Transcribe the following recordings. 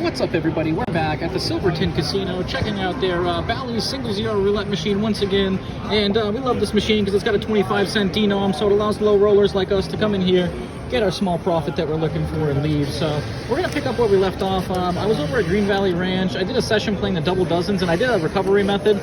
What's up, everybody? We're back at the Silverton Casino checking out their Bally's single zero roulette machine once again. And we love this machine because it's got a 25-cent denom, so it allows low rollers like us to come in here, get our small profit that we're looking for, and leave. So we're going to pick up where we left off. I was over at Green Valley Ranch. I did a session playing the double dozens, and I did a recovery method.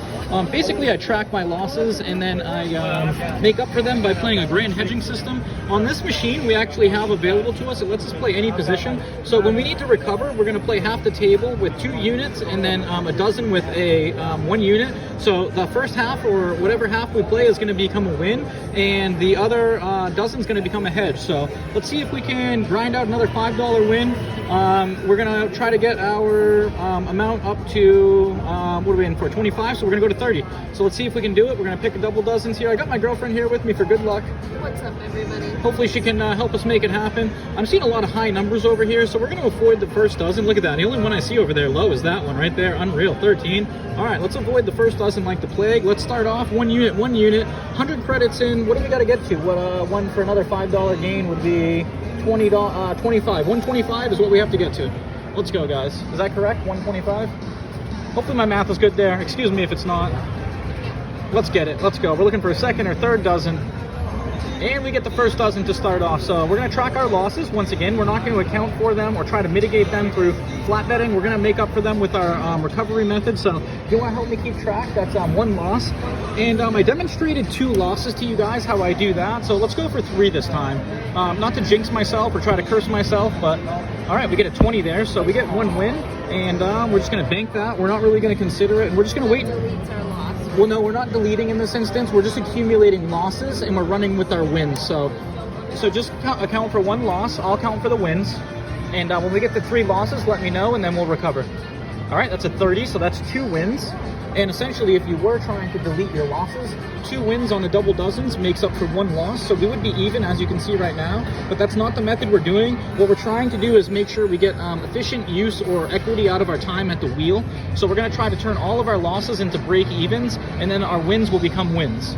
Basically, I track my losses, and then I make up for them by playing a grand hedging system. On this machine, we actually have available to us, it lets us play any position. So when we need to recover, we're going to play half the table with 2 units, and then a dozen with a 1 unit. So the first half, or whatever half we play, is going to become a win, and the other dozen is going to become a hedge. So let's see if we can grind out another $5 win. We're going to try to get our amount up to, what are we in for, 25? So we're going to go to 30. So let's see if we can do it. We're going to pick a double dozens here. I got my girlfriend here with me for good luck. What's up, everybody? Hopefully she can help us make it happen. I'm seeing a lot of high numbers over here, so we're going to avoid the first dozen. Look at that. The only one I see over there low is that one right there. Unreal. 13. All right, let's avoid the first dozen like the plague. Let's start off 1 unit, 100 credits in. What do we got to get to? What one for another $5 gain would be 25. 125 is what we have to get to. Let's go, guys. Is that correct? 125? Hopefully my math is good there. Excuse me if it's not. Let's get it. Let's go. We're looking for a second or third dozen. And we get the first dozen to start off. So we're going to track our losses. Once again, we're not going to account for them or try to mitigate them through flat betting. We're going to make up for them with our recovery method. So if you want to help me keep track, that's 1 loss. And I demonstrated 2 losses to you guys, how I do that. So let's go for 3 this time. Not to jinx myself or try to curse myself, but all right, we get a 20 there. So we get 1 win, and we're just going to bank that. We're not really going to consider it, and we're just going to wait. Well, no, we're not deleting in this instance. We're just accumulating losses, and we're running with our wins. So just account for 1 loss. I'll count for the wins. And when we get to 3 losses, let me know, and then we'll recover. All right, that's a 30, so that's 2 wins. And essentially, if you were trying to delete your losses, 2 wins on the double dozens makes up for 1 loss. So we would be even, as you can see right now. But that's not the method we're doing. What we're trying to do is make sure we get efficient use or equity out of our time at the wheel. So we're going to try to turn all of our losses into break evens, and then our wins will become wins,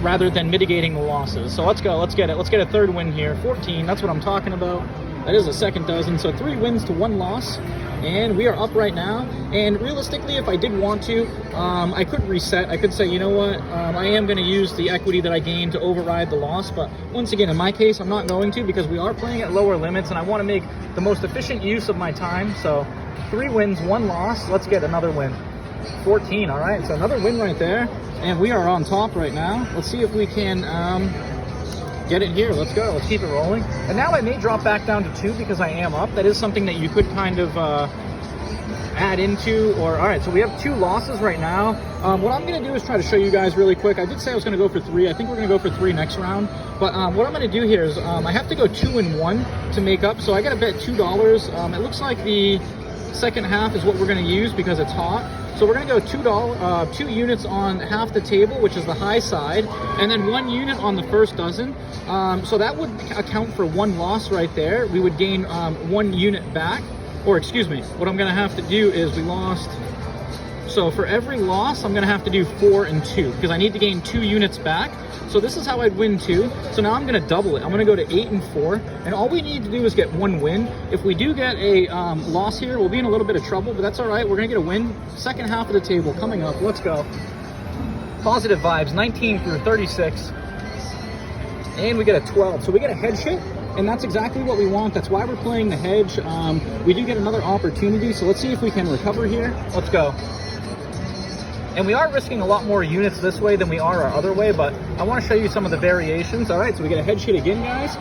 rather than mitigating the losses. So let's go. Let's get it. Let's get a 3rd win here. 14. That's what I'm talking about. That is a 2nd dozen. So 3 wins to 1 loss. And we are up right now. And realistically, if I did want to, I could reset. I could say, you know what, I am going to use the equity that I gained to override the loss. But once again, in my case, I'm not going to, because we are playing at lower limits, and I want to make the most efficient use of my time. So 3 wins, 1 loss. Let's get another win. 14. All right, so another win right there. And we are on top right now. Let's see if we can get it here. Let's go. Let's keep it rolling. And now I may drop back down to 2 because I am up. That is something that you could kind of add into. Or all right, so we have 2 losses right now. What I'm going to do is try to show you guys really quick. I did say I was going to go for 3. I think we're going to go for 3 next round. But what I'm going to do here is I have to go 2 and 1 to make up. So I got to bet $2. It looks like the second half is what we're going to use because it's hot. So we're going to go 2 units on half the table, which is the high side, and then 1 unit on the first dozen. So that would account for 1 loss right there. We would gain 1 unit back, or excuse me, what I'm going to have to do is we lost. So for every loss, I'm going to have to do 4 and 2 because I need to gain 2 units back. So this is how I'd win 2. So now I'm going to double it. I'm going to go to 8 and 4. And all we need to do is get 1 win. If we do get a loss here, we'll be in a little bit of trouble, but that's all right. We're going to get a win. Second half of the table coming up. Let's go. Positive vibes, 19 through 36. And we get a 12. So we get a hedge hit. And that's exactly what we want. That's why we're playing the hedge. We do get another opportunity. So let's see if we can recover here. Let's go. And we are risking a lot more units this way than we are our other way, but I want to show you some of the variations. All right, so we get a hedge hit again, guys.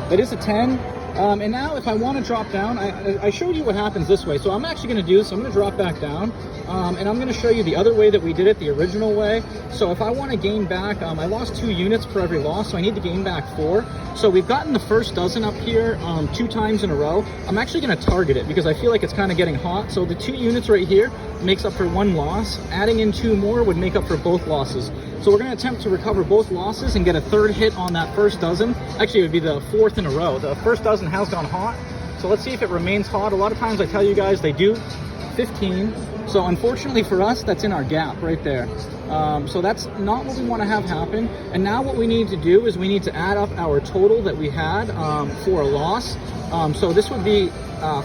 That is a 10. And now if I want to drop down, I showed you what happens this way. So I'm actually going to do this. I'm going to drop back down. And I'm going to show you the other way that we did it, the original way. So if I want to gain back, I lost 2 units for every loss, so I need to gain back 4. So we've gotten the first dozen up here 2 times in a row. I'm actually going to target it because I feel like it's kind of getting hot. So the 2 units right here makes up for 1 loss. Adding in 2 more would make up for both losses. So we're going to attempt to recover both losses and get a 3rd hit on that first dozen. Actually, it would be the 4th in a row. The first dozen has gone hot. So let's see if it remains hot. A lot of times I tell you guys they do. 15. So unfortunately for us, that's in our gap right there. So that's not what we want to have happen. And now what we need to do is we need to add up our total that we had for a loss. So this would be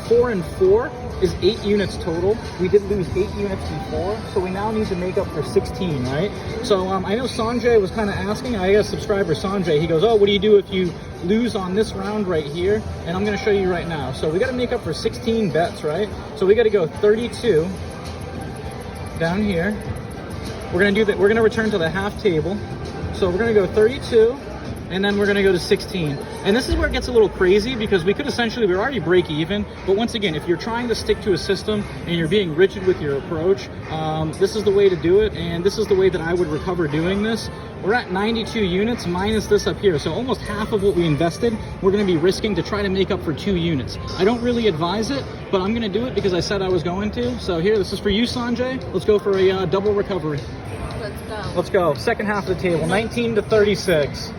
4 and 4 is 8 units total. We did lose 8 units before, so we now need to make up for 16, right? So I know Sanjay was kind of asking, I got a subscriber, Sanjay, he goes, oh, what do you do if you lose on this round right here? And I'm gonna show you right now. So we gotta make up for 16 bets, right? So we gotta go 32 down here. We're gonna do that, we're gonna return to the half table. So we're gonna go 32, and then we're gonna go to 16. And this is where it gets a little crazy because we could essentially, we're already break even, but once again, if you're trying to stick to a system and you're being rigid with your approach, this is the way to do it, and this is the way that I would recover doing this. We're at 92 units minus this up here, so almost half of what we invested, we're gonna be risking to try to make up for 2 units. I don't really advise it, but I'm gonna do it because I said I was going to. So here, this is for you, Sanjay. Let's go for a double recovery. Let's go. Let's go. Second half of the table, 19 to 36.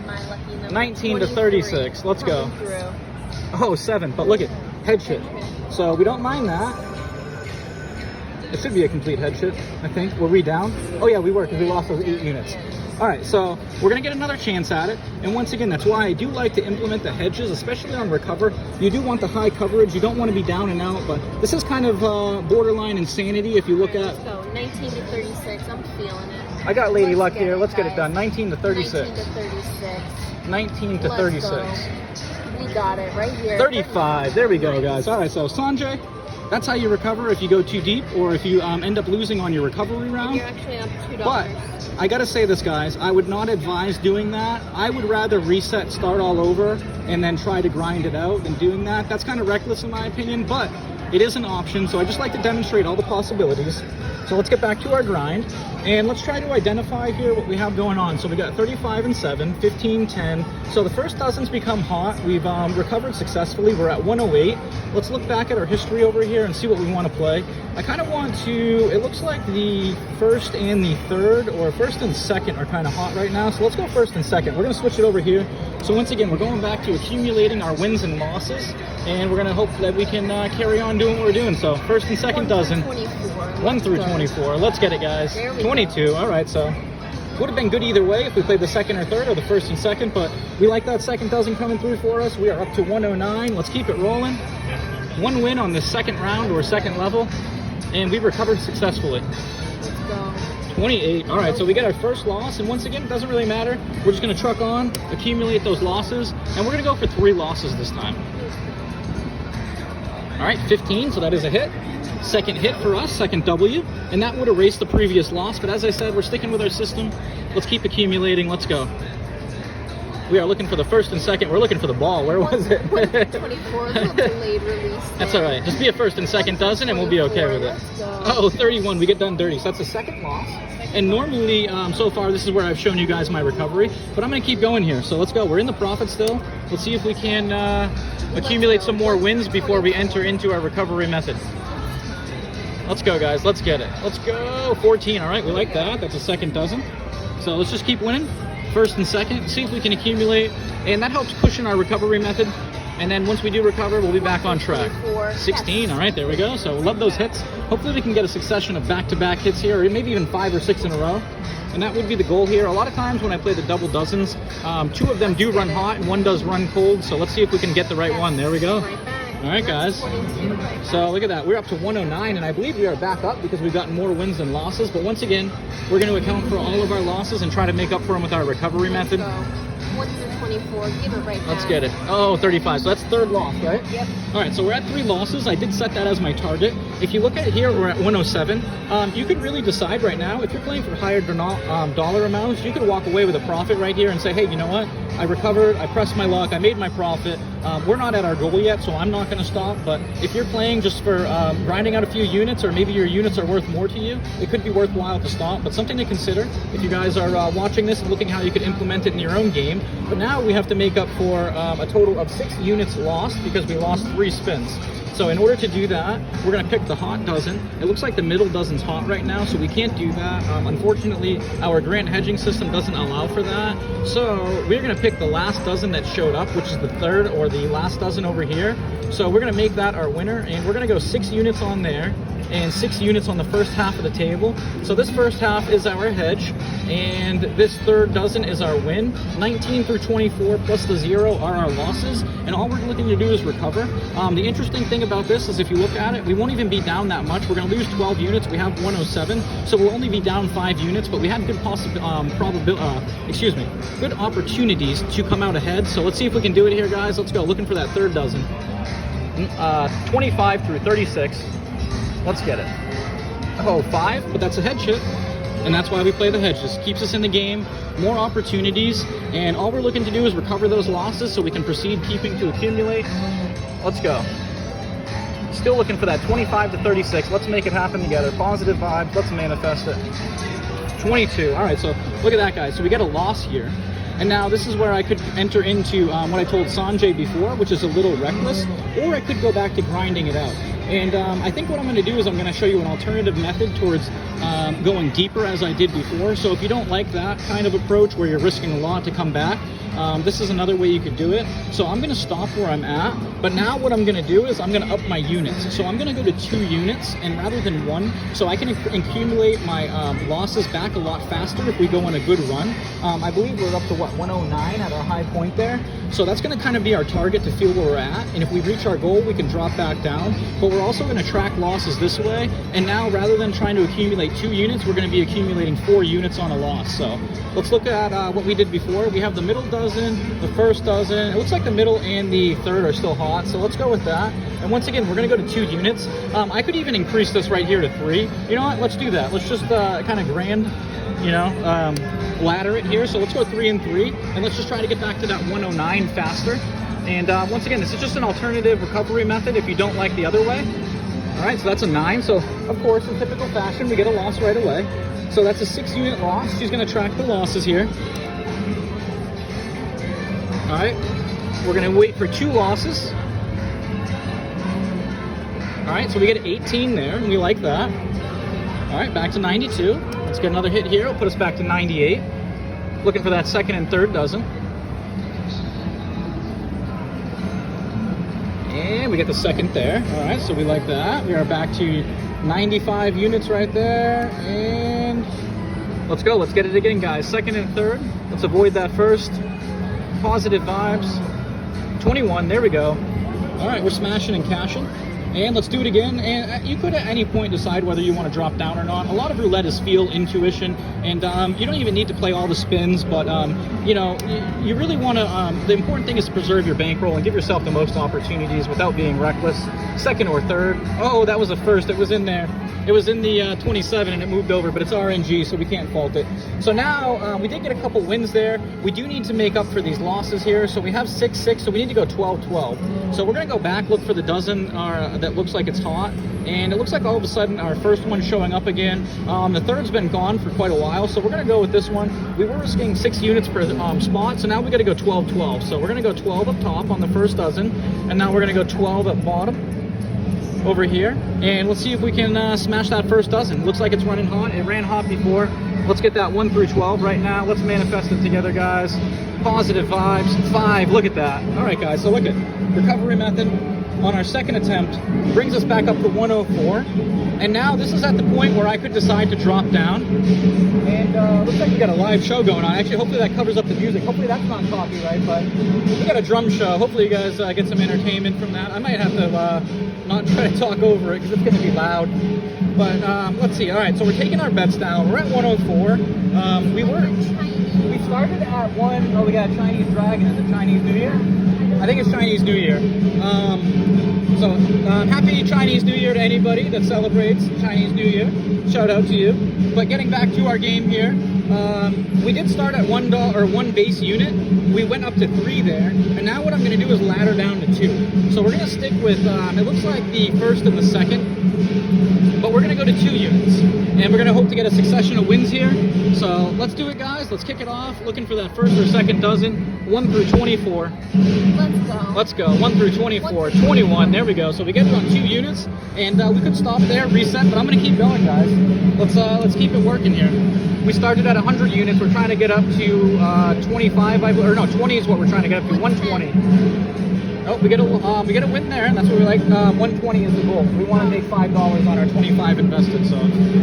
19 to 36. Let's go. Oh, 7. But look at head shit. So we don't mind that. It should be a complete head shit, I think. Were we down? Oh yeah, we were because we lost those 8 units. All right, so we're gonna get another chance at it. And once again, that's why I do like to implement the hedges, especially on recover. You do want the high coverage. You don't want to be down and out, but this is kind of borderline insanity if you look at. Let's go. 19 to 36. I'm feeling it. I got Lady Luck here. Let's get it done. 19 to 36. 19 to 36. 19 to 36. We got it right here. 35. There we go, guys. All right, so Sanjay, that's how you recover if you go too deep or if you end up losing on your recovery round. You're actually up $2. But I gotta say this, guys, I would not advise doing that. I would rather reset, start all over, and then try to grind it out than doing that. That's kind of reckless in my opinion, but it is an option, so I just like to demonstrate all the possibilities. So let's get back to our grind, and let's try to identify here what we have going on. So we got 35 and 7, 15, 10. So the first dozen's become hot. We've recovered successfully. We're at 108. Let's look back at our history over here and see what we want to play. I kind of want to, it looks like the first and the third, or first and second are kind of hot right now. So let's go first and second. We're going to switch it over here. So once again, we're going back to accumulating our wins and losses, and we're going to hope that we can carry on doing what we're doing. So first and second dozen. 1 through 24. Let's get it, guys. 22. All right, so would have been good either way if we played the second or third or the first and second, but we like that second dozen coming through for us. We are up to 109. Let's keep it rolling. 1 win on the second round or second level, and we recovered successfully. Let's go. 28. All right, so we get our first loss, and once again, it doesn't really matter. We're just going to truck on, accumulate those losses, and we're going to go for 3 losses this time. All right, 15, so that is a hit. Second hit for us, second W, and that would erase the previous loss, but as I said, we're sticking with our system. Let's keep accumulating. Let's go. We are looking for the first and second. We're looking for the ball. Where was it? 24, a little delayed release. That's all right. Just be a first and second dozen, and we'll be okay with it. Oh, 31. We get done dirty. So that's a second loss. And normally, so far, this is where I've shown you guys my recovery, but I'm going to keep going here. So let's go. We're in the profit still. Let's see if we can accumulate some more wins before we enter into our recovery method. Let's go, guys. Let's get it. Let's go. 14. All right. We like that. That's a second dozen. So let's just keep winning. First and second. See if we can accumulate. And that helps cushion our recovery method. And then once we do recover, we'll be back on track. 16. All right. There we go. So love those hits. Hopefully we can get a succession of back-to-back hits here, or maybe even 5 or 6 in a row. And that would be the goal here. A lot of times when I play the double dozens, 2 of them do run hot and 1 does run cold. So let's see if we can get the right one. There we go. All right, guys. So look at that. We're up to 109, and I believe we are back up because we've gotten more wins than losses. But once again, we're going to account for all of our losses and try to make up for them with our recovery method. 1 through 24. Give it right back. Let's get it. Oh, 35. So that's third loss, right? Yep. All right, so we're at 3 losses. I did set that as my target. If you look at it here, we're at 107. You could really decide right now, if you're playing for higher dollar amounts, you could walk away with a profit right here and say, hey, you know what? I recovered, I pressed my luck, I made my profit. We're not at our goal yet, so I'm not going to stop. But if you're playing just for grinding out a few units, or maybe your units are worth more to you, it could be worthwhile to stop. But something to consider if you guys are watching this and looking how you could implement it in your own game. But now we have to make up for a total of 6 units lost because we lost 3 spins. So in order to do that, we're going to pick the hot dozen. It looks like the middle dozen's hot right now, so we can't do that. Unfortunately, our grant hedging system doesn't allow for that. So we're going to pick the last dozen that showed up, which is the third or the last dozen over here. So we're going to make that our winner, and we're going to go 6 units on there and 6 units on the first half of the table. So this first half is our hedge, and this third dozen is our win. 19 through 24 plus the 0 are our losses, and all we're looking to do is recover. The interesting thing thing about this is if you look at it, we won't even be down that much. We're going to lose 12 units. We have 107, so we'll only be down 5 units, but we had good good opportunities to come out ahead. So let's see if we can do it here, guys. Let's go. Looking for that third dozen. 25 through 36. Let's get it. Oh, 5, but that's a head chip. And that's why we play the hedges. Keeps us in the game, more opportunities, and all we're looking to do is recover those losses so we can proceed keeping to accumulate. Let's go. Still looking for that 25 to 36. Let's make it happen together. Positive vibes. Let's manifest it. 22. All right, so look at that, guys. So we get a loss here. And now this is where I could enter into what I told Sanjay before, which is a little reckless, or I could go back to grinding it out. And I think what I'm going to do is I'm going to show you an alternative method towards going deeper as I did before. So if you don't like that kind of approach where you're risking a lot to come back, this is another way you could do it. So I'm going to stop where I'm at, but now what I'm going to do is I'm going to up my units. So I'm going to go to 2 units and rather than 1, so I can accumulate my losses back a lot faster if we go on a good run. I believe we're up to what, 109 at our high point there. So that's going to kind of be our target to feel where we're at. And if we reach our goal, we can drop back down. But we're also going to track losses this way. And now rather than trying to accumulate 2 units, we're going to be accumulating 4 units on a loss. So let's look at what we did before. We have the middle dozen, the first dozen. It looks like the middle and the third are still hot. So let's go with that. And once again, we're going to go to 2 units. I could even increase this right here to 3. You know what? Let's do that. Let's just kind of ladder it here. So let's go 3 and 3. And let's just try to get back to that 109 faster. And once again, this is just an alternative recovery method if you don't like the other way. All right, so that's a 9. So, of course, in typical fashion, we get a loss right away. So that's a 6 unit loss. She's going to track the losses here. All right, we're going to wait for 2 losses. All right, so we get 18 there, and we like that. All right, back to 92. Let's get another hit here. It'll put us back to 98. Looking for that second and third dozen. And we get the second there. All right, so we like that. We are back to 95 units right there. And let's go. Let's get it again, guys. Second and third. Let's avoid that first. Positive vibes. 21. There we go. All right, we're smashing and cashing. And let's do it again. And you could at any point decide whether you want to drop down or not. A lot of roulette is feel, intuition, and you don't even need to play all the spins, but you know, you really want to, the important thing is to preserve your bankroll and give yourself the most opportunities without being reckless. Second or third. Oh, that was a first. It was in there. It was in the 27 and it moved over, but it's RNG, so we can't fault it. So now we did get a couple wins there. We do need to make up for these losses here. So we have 6-6, so we need to go 12-12. So we're going to go back, look for the dozen that looks like it's hot. And it looks like all of a sudden our first one's showing up again. The third's been gone for quite a while, so we're going to go with this one. We were risking 6 units per spot, so now we got to go 12-12. So we're going to go 12 up top on the first dozen, and now we're going to go 12 at bottom over here, and let's see if we can smash that first dozen. Looks like it's running hot. It ran hot before. Let's get that 1 through 12 right now. Let's manifest it together, guys. Positive vibes. 5. Look at that. All right, guys. So look at recovery method on our second attempt brings us back up to 104, and now this is at the point where I could decide to drop down. And looks like we got a live show going on. Actually, hopefully that covers up the music. Hopefully that's not copyright, but we got a drum show. Hopefully you guys get some entertainment from that. I might have to not try to talk over it because it's going to be loud. But let's see. All right, so we're taking our bets down. We're at 104. We started at 1. Oh, we got a Chinese dragon. Is it Chinese New Year? I think it's Chinese New Year. So happy Chinese New Year to anybody that celebrates Chinese New Year. Shout out to you. But getting back to our game here, we did start at $1 base unit. We went up to 3 there, and now what I'm going to do is ladder down to 2. So we're going to stick with it looks like the first and the second, but we're going to go to 2 units, and we're going to hope to get a succession of wins here. So let's do it, guys. Let's kick it off. Looking for that first or second dozen. 1 through 24. Let's go. Let's go. 1 through 24. 21. There we go. So we get it on 2 units, and we could stop there, reset, but I'm going to keep going, guys. Let's keep it working here. We started at 100 units. We're trying to get up to 25, or no, 20 is what we're trying to get up to. 120. Oh, we get a win there, and that's what we like. 120 is the goal. We want to make $5 on our 25 invested. So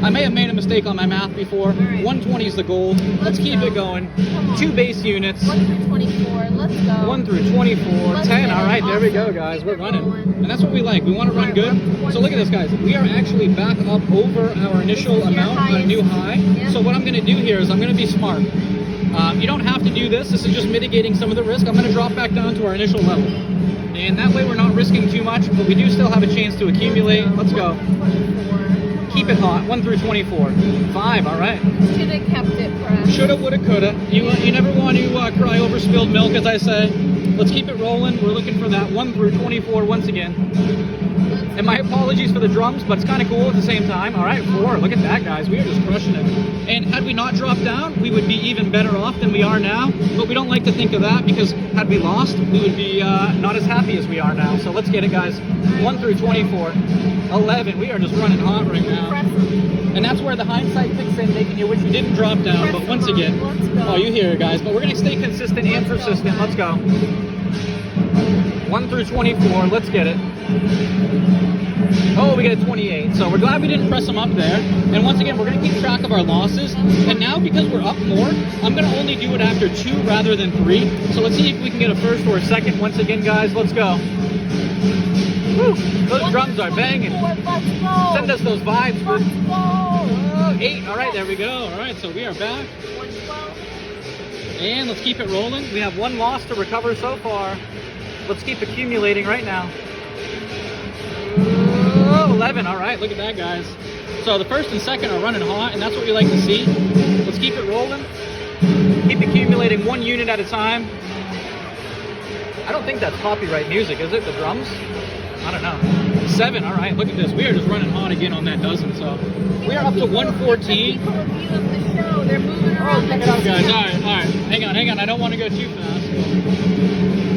I may have made a mistake on my math before. 120 is the goal. Let's keep it going. 2 base units. 1 through 24. Let's go. 1 through 24. Let's 10. get All right, it. there we go, Awesome. guys. We're Keep it running, rolling. and that's what we like. We want to run good. So look at this, guys. We are actually back up over our initial This is your amount, our new high. Yep. So what I'm going to do here is I'm going to be smart. You don't have to do this. This is just mitigating some of the risk. I'm going to drop back down to our initial level. And that way we're not risking too much, but we do still have a chance to accumulate. Let's go. 24. Keep it hot. 1 through 24. 5, all right. Should have kept it fresh. Shoulda, woulda, coulda. You never want to cry over spilled milk, as I say. Let's keep it rolling. We're looking for that 1 through 24 once again. And my apologies for the drums, but it's kind of cool at the same time. All right, 4. Look at that, guys. We are just crushing it. And had we not dropped down, we would be even better off than we are now. But we don't like to think of that because had we lost, we would be not as happy as we are now. So let's get it, guys. 1 through 24. 11. We are just running hot right now. And that's where the hindsight kicks in, making you wish you didn't drop down. But once again, oh, you hear it, guys. But we're going to stay consistent and persistent. Let's go. 1 through 24. Let's get it. Oh, we get a 28. So we're glad we didn't press them up there. And once again, we're going to keep track of our losses. And now, because we're up more, I'm going to only do it after 2 rather than 3. So let's see if we can get a first or a second. Once again, guys, let's go. Woo! Those drums are banging. Let's go. Send us those vibes. Let's go. Oh, 8. All right, there we go. All right, so we are back. 112. And let's keep it rolling. We have 1 loss to recover so far. Let's keep accumulating right now. Oh, 11. All right, look at that, guys. So the first and second are running hot, and that's what we like to see. Let's keep it rolling. Keep accumulating 1 unit at a time. I don't think that's copyright music, is it? The drums? I don't know. 7. All right, look at this. We are just running hot again on that dozen. So we are up to 114. People review of the show. They're moving around. Check it out, guys. All right. Hang on. I don't want to go too fast.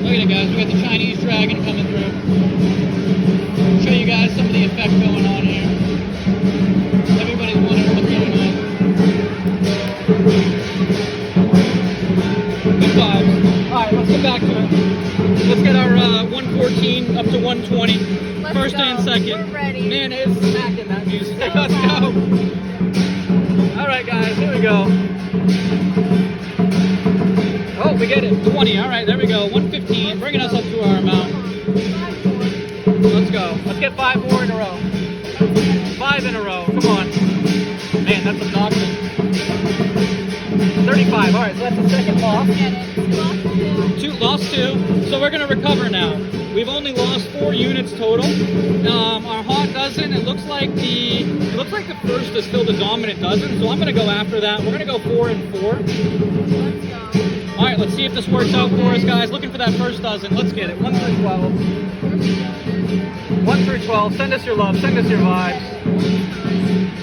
Look at it, guys. We got the Chinese dragon coming through. Show you guys some of the effect going on here. Everybody's wondering what's going on. Good vibes. All right, let's get back to it. Let's get our 114 up to 120. Let's First go. and second. We're ready. Man, it's smacking that music. Let's go. All right, guys, here we go. Oh, we get it. 20. All right, there we go. 115, bringing us up to our amount. Let's go. Let's get 5 more in a row. 5 in a row. Come on. Man, that's obnoxious. 35. All right, so that's the second loss. Get it. Lost 2. So we're going to recover now. We've only lost 4 units total. Our hot dozen, it looks like the first is still the dominant dozen. So I'm going to go after that. We're going to go 4 and 4. Let's go. All right, let's see if this works out for us, guys. Looking for that first dozen. Let's get it. 1 through 12. 1 through 12. Send us your love. Send us your vibes.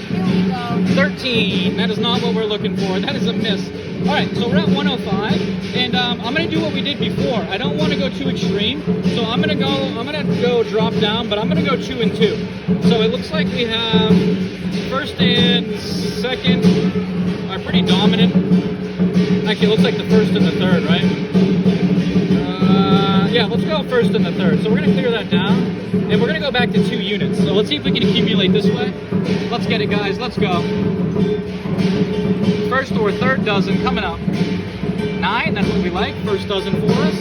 Here we go. 13. That is not what we're looking for. That is a miss. All right, so we're at 105, and I'm going to do what we did before. I don't want to go too extreme, so I'm going to go drop down, but I'm going to go 2 and 2. So it looks like we have first and second are pretty dominant. Actually, it looks like the first and the third, right? Yeah, let's go first and the third. So we're going to clear that down, and we're going to go back to 2 units. So let's see if we can accumulate this way. Let's get it, guys. Let's go. First or third dozen coming up. 9, that's what we like. First dozen for us.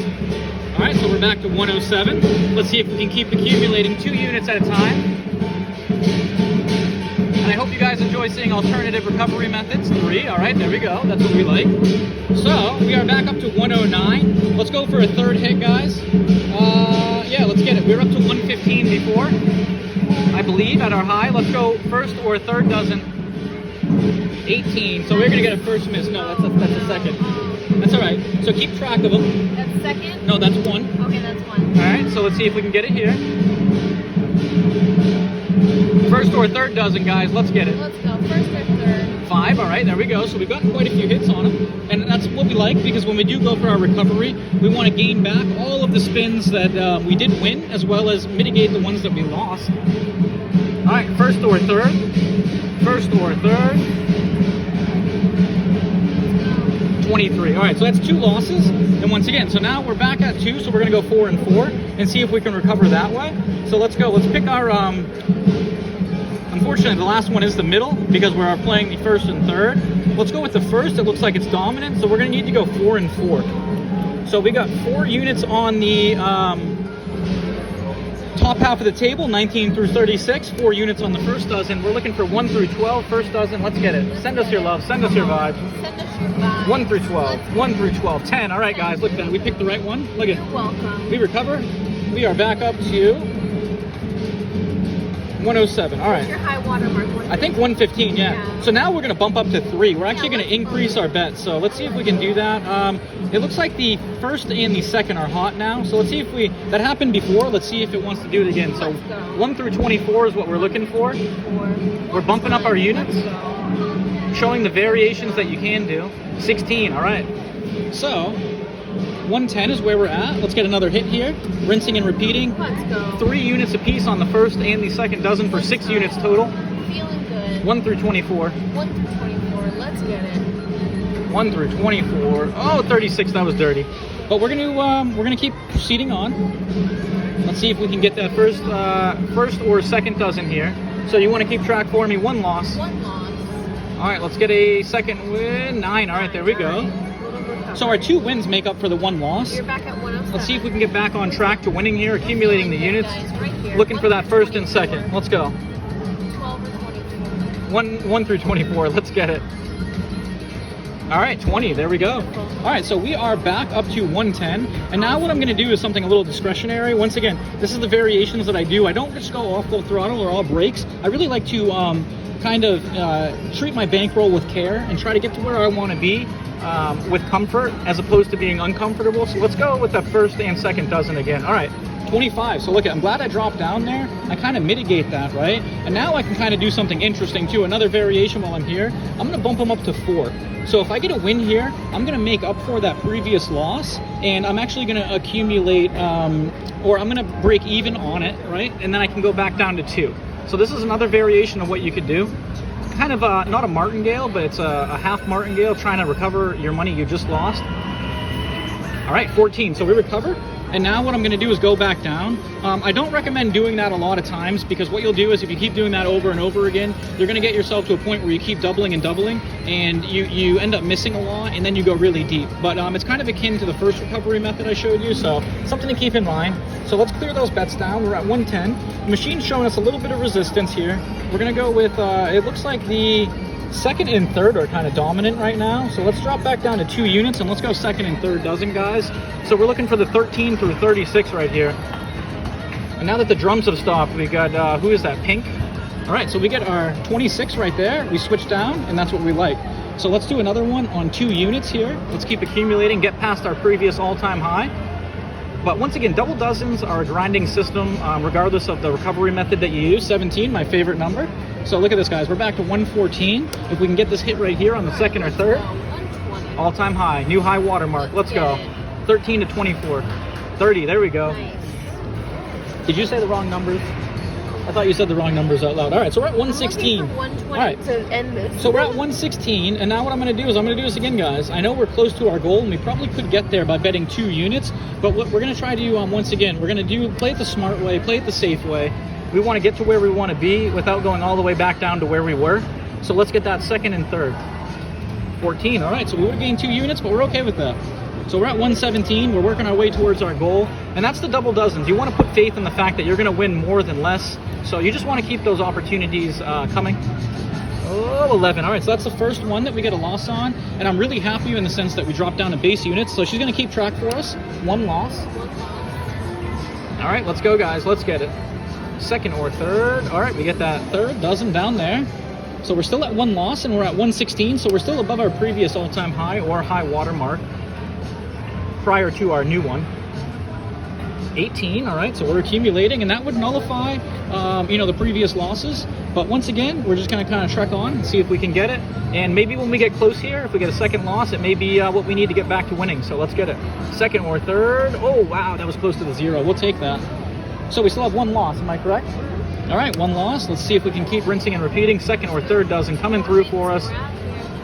All right, so we're back to 107. Let's see if we can keep accumulating 2 units at a time. And I hope you guys enjoy seeing alternative recovery methods. 3, all right, there we go. That's what we like. So we are back up to 109. Let's go for a third hit, guys. Yeah, let's get it. We were up to 115 before, I believe, at our high. Let's go first or third dozen. 18. So we're going to get a first miss. No, that's a second. That's all right. So keep track of them. That's second? No, that's 1. Okay, that's 1. All right, so let's see if we can get it here. First or third dozen, guys. Let's get it. Let's go. First or third. 5. All right, there we go. So we've gotten quite a few hits on them. And that's what we like, because when we do go for our recovery, we want to gain back all of the spins that we did win, as well as mitigate the ones that we lost. All right, first or third. First or third. 23. All right, so that's 2 losses. And once again, so now we're back at 2, so we're going to go 4 and 4. and see if we can recover that way. So let's go. Let's pick our, unfortunately the last one is the middle because we're playing the first and third. Let's go with the first. It looks like it's dominant, so we're gonna need to go 4 and 4. So we got 4 units on the top half of the table, 19 through 36, 4 units on the first dozen. We're looking for 1 through 12, first dozen. Let's get it. Send us your love, send us your vibe. Send us your vibe. 1 through 12, 1 through 12, 10. All right, guys, look at that. We picked the right one. Look at You're welcome. We recover. We are back up to 107. All right. Your high water mark. I think 115, yeah. Yeah. So now we're going to bump up to 3. We're actually going to let's increase our bet. So let's see if we can do that. It looks like the first and the second are hot now. So let's see if that happened before. Let's see if it wants to do it again. So Let's go. 1 through 24 is what we're looking for. 4. We're bumping up our units, Let's go. showing the variations that you can do. 16, all right. So 110 is where we're at. Let's get another hit here. Rinsing and repeating. Let's go. 3 units apiece on the first and the second dozen for 6 units total. Feeling good. 1 through 24. 1 through 24. Let's get it. 1 through 24. Oh, 36. That was dirty. But we're gonna keep proceeding on. Let's see if we can get that first or second dozen here. So you want to keep track for me. 1 loss. 1 loss. All right, let's get a second win. 9. All right, there we go. So our 2 wins make up for the 1 loss. You're back at 107. Let's see if we can get back on track to winning here, accumulating the units. Guys, right here. Looking for that first and second. Let's go. 12 or 24. 1 through 24. Let's get it. All right, 20. There we go. All right, so we are back up to 110. And now what I'm going to do is something a little discretionary. Once again, this is the variations that I do. I don't just go off full throttle or all brakes. I really like to kind of treat my bankroll with care and try to get to where I want to be with comfort as opposed to being uncomfortable. So let's go with the first and second dozen again. All right. 25. So look, I'm glad I dropped down there. I kind of mitigate that, right? And now I can kind of do something interesting too. Another variation while I'm here. I'm going to bump them up to 4. So if I get a win here, I'm going to make up for that previous loss, and I'm actually going to accumulate, or I'm going to break even on it, right? And then I can go back down to 2. So this is another variation of what you could do. Kind of not a martingale, but it's a half martingale, trying to recover your money you just lost. All right, 14. So we recovered. And now what I'm going to do is go back down. I don't recommend doing that a lot of times, because what you'll do is if you keep doing that over and over again, you're going to get yourself to a point where you keep doubling and doubling, and you end up missing a lot, and then you go really deep. But it's kind of akin to the first recovery method I showed you, so something to keep in mind. So let's clear those bets down. We're at 110. The machine's showing us a little bit of resistance here. We're going to go with, it looks like the second and third are kind of dominant right now. So let's drop back down to 2 units and let's go second and third dozen, guys. So we're looking for the 13 through 36 right here. And now that the drums have stopped, we got, who is that, Pink? All right, so we get our 26 right there. We switch down, and that's what we like. So let's do another one on 2 units here. Let's keep accumulating, get past our previous all-time high. But once again, double dozens are a grinding system, regardless of the recovery method that you use. 17, my favorite number. So look at this, guys. We're back to 114. If we can get this hit right here on the second or third, all-time high, new high water mark. Let's go. 13 to 24. 30, there we go. Nice. Did you say the wrong numbers? I thought you said the wrong numbers out loud. All right, so we're at 116. I'm looking for 120 All right. to end this. So we're at 116, and now what I'm going to do is I'm going to do this again, guys. I know we're close to our goal, and we probably could get there by betting 2 units, but what we're going to try to do once again, we're going to play it the smart way, play it the safe way. We want to get to where we want to be without going all the way back down to where we were. So let's get that second and third. 14, all right, so we would have gained 2 units, but we're okay with that. So we're at 117, we're working our way towards our goal, and that's the double dozens. You want to put faith in the fact that you're going to win more than less, so you just want to keep those opportunities coming. Oh, 11, all right, so that's the first one that we get a loss on, and I'm really happy in the sense that we dropped down to base units, so she's going to keep track for us. 1 loss. All right, let's go, guys, let's get it. Second or third, all right, we get that third dozen down there. So we're still at 1 loss, and we're at 116, so we're still above our previous all-time high or high water mark prior to our new one. 18, all right, so we're accumulating, and that would nullify the previous losses. But once again, we're just going to kind of trek on and see if we can get it, and maybe when we get close here, if we get a second loss, it may be what we need to get back to winning. So let's get it. Second or third. Oh wow, that was close to the 0. We'll take that. So we still have 1 loss, am I correct? All right, 1 loss. Let's see if we can keep rinsing and repeating. Second or third dozen coming through for us.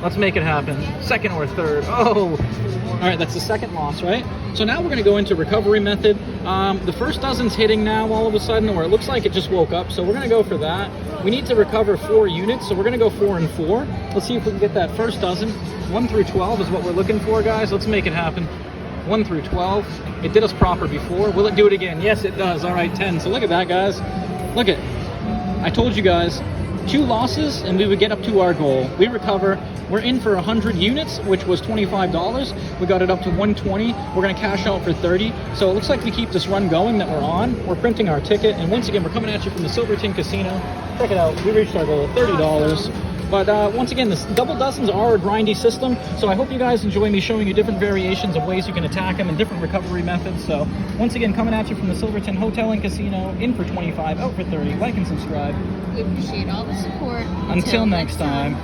Let's make it happen. Second or third. Oh, all right, that's the second loss, right? So now we're going to go into recovery method. The first dozen's hitting now all of a sudden, or it looks like it just woke up, so we're going to go for that. We need to recover 4 units, so we're going to go 4 and 4. Let's see if we can get that first dozen. 1 through 12 is what we're looking for, guys. Let's make it happen. 1 through 12. It did us proper before. Will it do it again? Yes, it does. All right, 10. So look at that, guys. Look at, I told you guys, 2 losses and we would get up to our goal. We recover. We're in for 100 units, which was $25. We got it up to 120. We're going to cash out for 30. So it looks like we keep this run going that we're on. We're printing our ticket. And once again, we're coming at you from the Silverton Casino. Check it out. We reached our goal, $30. But once again, this double dozens are a grindy system. So I hope you guys enjoy me showing you different variations of ways you can attack them and different recovery methods. So once again, coming at you from the Silverton Hotel and Casino, in for 25, out for 30. Like and subscribe. We appreciate all the support. Until next time.